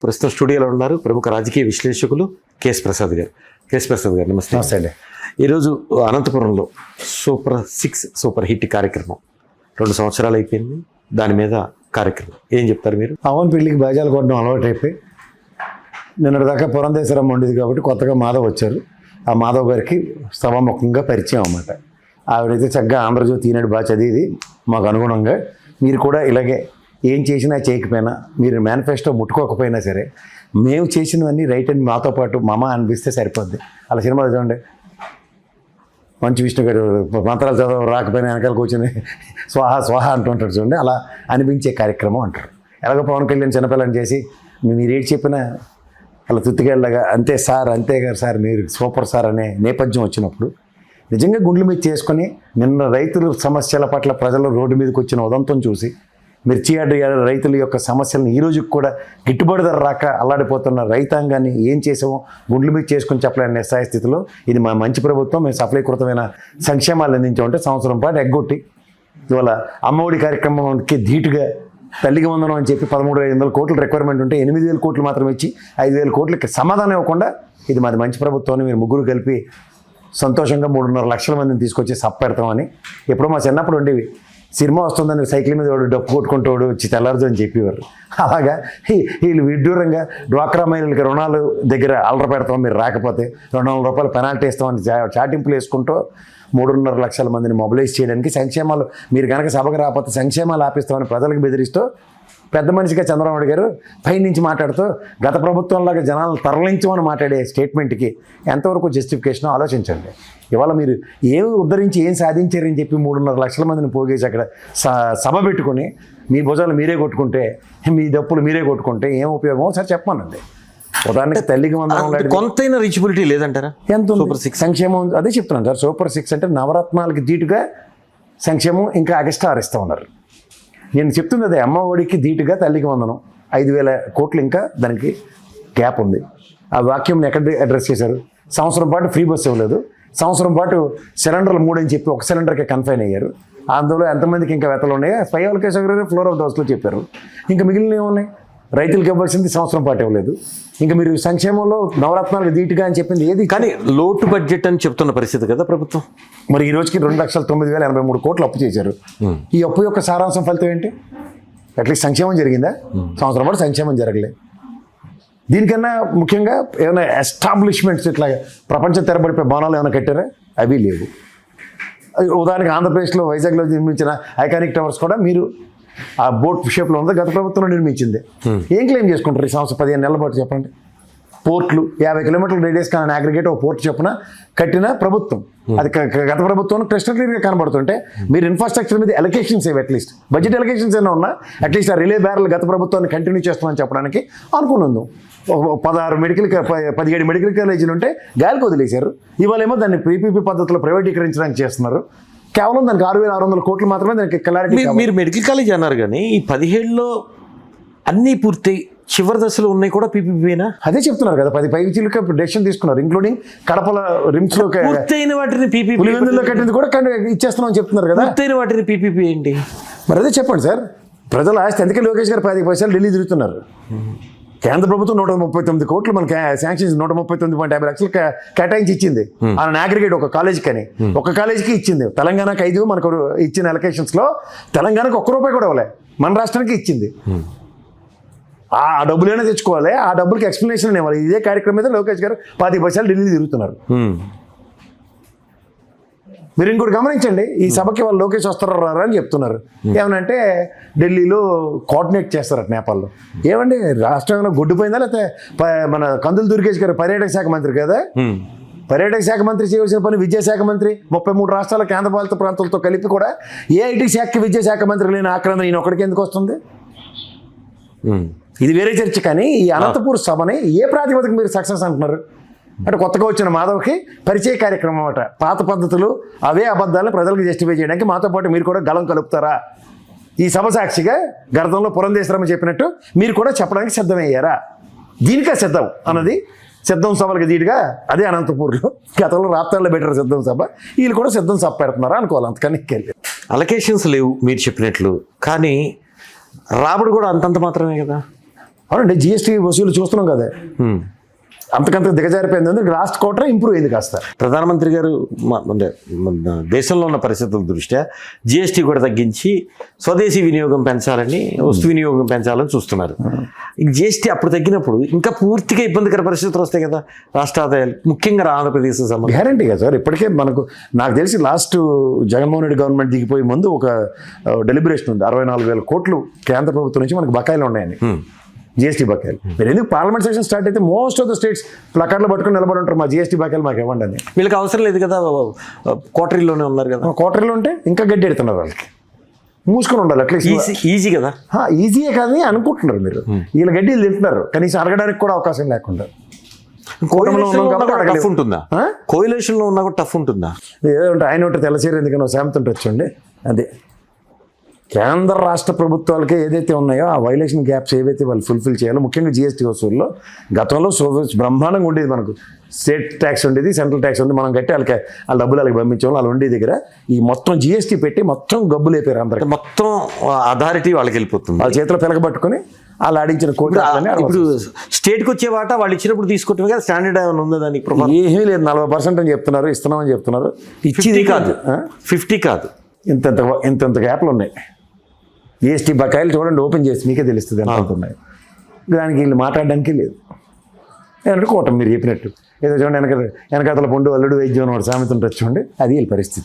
ప్రస్తుతం స్టూడియోలో ఉన్నారు ప్రముఖ రాజకీయ విశ్లేషకులు కేఎస్ ప్రసాద్ గారు. కేఎస్ ప్రసాద్ గారు నమస్తే. నమస్తే అండి. ఈరోజు అనంతపురంలో సూపర్ హిట్ కార్యక్రమం 2 సంవత్సరాలు అయిపోయింది. దాని మీద కార్యక్రమం ఏం చెప్తారు మీరు? అవన్ పెళ్లికి బాజాలు కొట్టడం అలవాటు అయిపోయి నిన్నటిదాకా పురంధేశ్వరం ఉండేది కాబట్టి కొత్తగా మాధవ్ వచ్చారు. ఆ మాధవ్ గారికి సభాముఖంగా పరిచయం అన్నమాట. ఆవిడైతే చక్కగా ఆంధ్రజ్యోతి ఈనాడు బాగా చదివి మాకు అనుగుణంగా మీరు కూడా ఇలాగే ఏం చేసినా చేయకపోయినా మీరు మేనిఫెస్టో ముట్టుకోకపోయినా సరే మేము చేసినవన్నీ రైట్ అని మాతో పాటు మమ అనిపిస్తే సరిపోద్ది. అలా సినిమాలు చూడండి, మంచి విష్ణు గారు మంత్రాలు చదవ రాకపోయినా వెనకాల కూర్చొని స్వాహ అంటుంటాడు చూడండి, అలా అనిపించే కార్యక్రమం అంటారు. ఎలాగో పవన్ కళ్యాణ్ చిన్నపిల్లని చేసి మీరు ఏది చెప్పినా అలా తుత్తికేళ్ళగా అంతే సార్ అంతే గారు సార్ మీరు సూపర్ సార్ అనే నేపథ్యం వచ్చినప్పుడు నిజంగా గుండెల మీద చేసుకొని నిన్న రైతుల సమస్యల పట్ల ప్రజలు రోడ్డు మీదకి వచ్చిన ఉదంతం చూసి మిర్చి రైతుల యొక్క సమస్యలను ఈ రోజుకి కూడా గిట్టుబాటు ధర రాక అల్లాడిపోతున్న రైతాంగాన్ని ఏం చేసామో గుండెల మీద చేసుకొని చెప్పలేని నిస్సాయ స్థితిలో ఇది మా మంచి ప్రభుత్వం మేము సఫలీకృతమైన సంక్షేమాలు అందించామంటే సంవత్సరం పాటు ఎగ్గొట్టి ఇవాళ అమ్మఒడి కార్యక్రమానికి ధీటుగా తల్లికి వందనం అని చెప్పి 13,500 కోట్ల రిక్వైర్మెంట్ ఉంటే 8,000 కోట్లు మాత్రం ఇచ్చి 5,000 కోట్లకి సమాధానం ఇవ్వకుండా ఇది మాది మంచి ప్రభుత్వాన్ని మీరు ముగ్గురు కలిపి సంతోషంగా 3.5 లక్షల మందిని తీసుకొచ్చి పెడతామని ఎప్పుడో మా చిన్నప్పుడు ఉండేవి. సినిమా వస్తుందని సైకిల్ మీద వాడు డప్పు కొట్టుకుంటాడు వచ్చి తెల్లారదు అని చెప్పేవారు. అలాగా వీళ్ళు విడ్డూరంగా డ్వాక్రా మహిళలకి రుణాలు దగ్గర అలర పెడతాం మీరు రాకపోతే 200 రూపాయలు పెనాల్టీ ఇస్తామని చాటింపులు వేసుకుంటూ 3.5 లక్షల మందిని మొబిలైజ్ చేయడానికి సంక్షేమాలు మీరు కనుక సభకు రాకపోతే సంక్షేమాలు ఆపిస్తామని ప్రజలకు బెదిరిస్తూ పెద్ద మనిషిగా చంద్రబాబు గారు పైనుంచి మాట్లాడుతూ గత ప్రభుత్వంలాగా జనాలను తరలించమని మాట్లాడే స్టేట్మెంట్కి ఎంతవరకు జస్టిఫికేషన్ ఆలోచించండి. ఇవాళ మీరు ఏమి ఉద్ధరించి ఏం సాధించారని చెప్పి 3.5 లక్షల మందిని పోగేసి అక్కడ సభ పెట్టుకొని మీ భుజాలు మీరే కొట్టుకుంటే మీ దప్పులు మీరే కొట్టుకుంటే ఏం ఉపయోగమో సార్ చెప్పమనండి. ఉదాహరణకి తల్లికి వందనం కొంతైనా రీచబిలిటీ లేదంటారా? ఎంత సూపర్ 6 సంక్షేమం అదే చెప్తున్నాను సార్. సూపర్ 6 అంటే నవరత్నాలకి ధీటుగా సంక్షేమం ఇంకా ఎక్స్ట్రా ఇస్తూ ఉన్నారు. నేను చెప్తుంది అదే, అమ్మఒడికి ధీటుగా తల్లికి వందనం 5,000 కోట్లు ఇంకా దానికి గ్యాప్ ఉంది. ఆ వాక్యం ఎక్కడ అడ్రస్ చేశారు? సంవత్సరం పాటు ఫ్రీ బస్ ఇవ్వలేదు, సంవత్సరం పాటు సిలిండర్లు 3 అని చెప్పి 1 సిలిండర్కి కన్ఫైన్ అయ్యారు. అందులో ఎంతమందికి ఇంకా వెతలు ఉన్నాయో స్వయాల కేశవ ఫ్లోర్ ఆఫ్ దోస్లో చెప్పారు. ఇంకా మిగిలిన ఏమున్నాయి? రైతులకు ఇవ్వాల్సింది సంవత్సరం పాటు ఇవ్వలేదు. ఇంకా మీరు సంక్షేమంలో నవరత్నాలకు ధీటుగా అని చెప్పింది ఏది? కానీ లోటు బడ్జెట్ అని చెప్తున్న పరిస్థితి కదా ప్రభుత్వం. మరి ఈ రోజుకి 2,09,083 కోట్లు అప్పు చేశారు. ఈ అప్పు యొక్క సారాంశం ఫలితం ఏంటి? అట్లీస్ట్ సంక్షేమం జరిగిందా? సంవత్సరం పాటు సంక్షేమం జరగలేదు. దీనికన్నా ముఖ్యంగా ఏమైనా ఎస్టాబ్లిష్మెంట్స్ ఇట్లా ప్రపంచం తెరబడిపోయే భవనాలు ఏమైనా కట్టారా? అవి లేవు. ఉదాహరణకి ఆంధ్రప్రదేశ్లో వైజాగ్లో నిర్మించిన ఐకానిక్ టవర్స్ కూడా మీరు ఆ బోట్ షేప్లో ఉంది, గత ప్రభుత్వంలో నిర్మించింది. ఏం క్లెయిమ్ చేసుకుంటారు ఈ సంవత్సరం 15 నెలల పాటు? చెప్పండి. పోర్ట్లు 50 కిలోమీటర్ల రేడియస్ కానీ అగ్రిగేట్ ఒక పోర్ట్ చొప్పున కట్టిన ప్రభుత్వం అది గత ప్రభుత్వం క్రిస్టల్ క్లియర్గా కనబడుతుంటే మీరు ఇన్ఫ్రాస్ట్రక్చర్ మీద ఎలకేషన్స్ ఏవి అట్లీస్ట్ బడ్జెట్ ఎలకేషన్స్ ఏమైనా ఉన్నా అట్లీస్ట్ ఆ రిలే బ్యారల్ గత ప్రభుత్వాన్ని కంటిన్యూ చేస్తామని చెప్పడానికి అనుకున్నాను. 17 మెడికల్ కాలేజీలు ఉంటే గాలికి వదిలేశారు. ఇవాళ ఏమో దాన్ని పీపీపీ పద్ధతిలో ప్రైవేటీకరించడానికి చేస్తున్నారు. కేవలం దానికి 6,600 కోట్లు మాత్రమే దానికి క్లారిటీ. మీరు మెడికల్ కాలేజ్ అన్నారు కానీ ఈ 17లో అన్నీ పూర్తయి చివరి దశలో ఉన్నాయి కూడా పీపీపీనా? అదే చెప్తున్నారు కదా, 10 పైచీలకు డెసిషన్ తీసుకున్నారు, ఇంక్లూడింగ్ కడపల రిమ్స్ లో పూర్తయిన వాటిని పీపీపీ కట్టింది కూడా ఇచ్చేస్తున్నాం అని చెప్తున్నారు కదా. పూర్తయిన వాటిని పీపీపీ ఏంటి మరి? అదే చెప్పండి సార్. ప్రజల ఆస్తి అందుకే లోకేష్ గారు 10 పైసలు ఢిల్లీ తిరుగుతున్నారు. కేంద్ర ప్రభుత్వం 139 కోట్లు మనకి శాంక్షన్స్ 139.50 లక్షలు కేటాయించి ఇచ్చింది. ఆయన అగ్రిగేట్ ఒక కాలేజీకి అని ఒక కాలేజీకి ఇచ్చింది. తెలంగాణకి 5 మనకు ఇచ్చిన అలొకేషన్స్ లో తెలంగాణకు ₹1 కూడా ఇవ్వలే, మన రాష్ట్రానికి ఇచ్చింది. ఆ డబ్బులైనా తెచ్చుకోవాలి, ఆ డబ్బులకి ఎక్స్ప్లెనేషన్ ఇవ్వాలి. ఇదే కార్యక్రమం మీద లోకేష్ గారు 10 పైసలు ఢిల్లీ తిరుగుతున్నారు. మీరు ఇంకోటి గమనించండి, ఈ సభకి వాళ్ళు లోకేష్ వస్తారా రారా అని చెప్తున్నారు. ఏమనంటే ఢిల్లీలో కోఆర్డినేట్ చేస్తారట నేపాల్లో. ఏమండి రాష్ట్రంలో గొడ్డుపోయిందా? లేకపోతే మన కందులు దుర్గేష్ గారు పర్యాటక శాఖ మంత్రి కదా, పర్యాటక శాఖ మంత్రి చేయవలసిన పని విద్యాశాఖ మంత్రి 33 రాష్ట్రాల కేంద్రపాలిత ప్రాంతాలతో కలిపి కూడా ఏ ఐటీ శాఖకి విద్యాశాఖ మంత్రి లేని ఆక్రందన ఈయన ఒకడికి ఎందుకు వస్తుంది? ఇది వేరే చర్చ. కానీ ఈ అనంతపూర్ సభని ఏ ప్రాతిపదిక మీరు సక్సెస్ అంటున్నారు అంటే కొత్తగా వచ్చిన మాధవ్కి పరిచయ కార్యక్రమం అన్నమాట. పాత పద్ధతులు అవే అబద్ధాలను ప్రజలకు జస్టిఫై చేయడానికి మాతో పాటు మీరు కూడా గళం కలుపుతారా? ఈ సభ సాక్షిగా గతంలో పురంధేశ్వరం చెప్పినట్టు మీరు కూడా చెప్పడానికి సిద్ధమయ్యారా? దీనికే సిద్ధం అన్నది సిద్ధం సభలకు ధీటుగా అదే అనంతపూర్లో గతంలో రాప్తాల్లో పెట్టారు సిద్ధం సభ. వీళ్ళు కూడా సిద్ధం సభ పెడుతున్నారా అనుకోవాలి. అంతకని అలొకేషన్స్ లేవు మీరు చెప్పినట్లు, కానీ రాబడి కూడా అంతంత మాత్రమే కదా. అవునండి, జిఎస్టీ వసూలు చూస్తున్నాం కదా, అంతకంత దిగజారిపోయింది. అందుకే లాస్ట్ క్వార్టర్ ఇంప్రూవ్ అయింది కాస్త. ప్రధానమంత్రి గారు అంటే మన దేశంలో ఉన్న పరిస్థితుల దృష్ట్యా జిఎస్టీ కూడా తగ్గించి స్వదేశీ వినియోగం పెంచాలని, వస్తు వినియోగం పెంచాలని చూస్తున్నారు. ఈ జిఎస్టీ అప్పుడు తగ్గినప్పుడు ఇంకా పూర్తిగా ఇబ్బందికర పరిస్థితులు వస్తాయి కదా రాష్ట్ర ఆదాయాలు, ముఖ్యంగా ఆంధ్రప్రదేశ్ సంబంధించి. గ్యారంటీగా సార్. ఇప్పటికే మనకు నాకు తెలిసి లాస్ట్ జగన్మోహన్ రెడ్డి గవర్నమెంట్ దిగిపోయే ముందు ఒక డెలిబరేషన్ ఉంది, 64,000 కోట్లు కేంద్ర ప్రభుత్వం నుంచి మనకు బకాయిలు ఉన్నాయని, జిఎస్టీ బకాయిలు. మీరు ఎందుకు పార్లమెంట్ సెషన్ స్టార్ట్ అయితే మోస్ట్ ఆఫ్ ద స్టేట్స్ ప్లకార్డులు పట్టుకుని నిలబడి ఉంటారు, మా జిఎస్టీ బకాయిలు మాకు ఇవ్వండి అని. వీళ్ళకి అవసరం లేదు కదా, క్వార్టరీలోనే ఉన్నారు కదా. క్వార్టర్లు ఉంటే ఇంకా గడ్డి ఎడుతున్నారు, వాళ్ళకి మూసుకొని ఉండాలి అట్లీస్ట్. ఈజీ కదా. ఈజీయే కాదని అనుకుంటున్నారు మీరు. వీళ్ళ గడ్డి వీళ్ళు తింటున్నారు, కనీసం అడగడానికి కూడా అవకాశం లేకుండా. టఫ్ ఉంటుందా? కోయిలేషన్ లో ఉన్నా కూడా టఫ్ ఉంటుందా? ఏదో ఉంటే ఆయన ఉంటే తెల్లచీర ఎందుకన్నా శాంతం వచ్చండి. అదే కేంద్ర రాష్ట్ర ప్రభుత్వాలకే ఏదైతే ఉన్నాయో ఆ వైలేషన్ గ్యాప్స్ ఏవైతే వాళ్ళు ఫుల్ఫిల్ చేయాలో, ముఖ్యంగా జిఎస్టీ వసూల్లో గతంలో బ్రహ్మాండంగా ఉండేది. మనకు స్టేట్ ట్యాక్స్ ఉండేది, సెంట్రల్ ట్యాక్స్ ఉంది, మనం కట్టి వాళ్ళకి వాళ్ళ డబ్బులు వాళ్ళకి పంపించాము. వాళ్ళు ఉండే దగ్గర ఈ మొత్తం జిఎస్టీ పెట్టి మొత్తం గబ్బులు అయిపోయారు అందరికి. మొత్తం అథారిటీ వాళ్ళకి వెళ్ళిపోతుంది, వాళ్ళ చేతిలో పెలకబట్టుకుని వాళ్ళు ఆడించిన కోర్టు. ఇప్పుడు స్టేట్కి వచ్చే వాటా వాళ్ళు ఇచ్చినప్పుడు తీసుకుంటారు కదా, స్టాండర్డ్ ఏమైనా ఉందా దానికి? ఏమీ లేదు, 40% అని చెప్తున్నారు, ఇస్తున్నామని చెప్తున్నారు. ఇచ్చింది కాదు, 50 కాదు, ఇంత గ్యాప్లు ఉన్నాయి. జిఎస్టీ బకాయిలు చూడండి, ఓపెన్ చేసి మీకే తెలుస్తుంది ఎంత అవుతున్నాయి. దానికి వీళ్ళు మాట్లాడడానికి లేదు. ఏమంటే కూటమి మీరు చెప్పినట్టు ఏదో చూడండి, వెనకాతల పొండు అల్లుడు వైద్యం అని సామెత ఉంటుంది చూడండి, అది వీళ్ళ పరిస్థితి.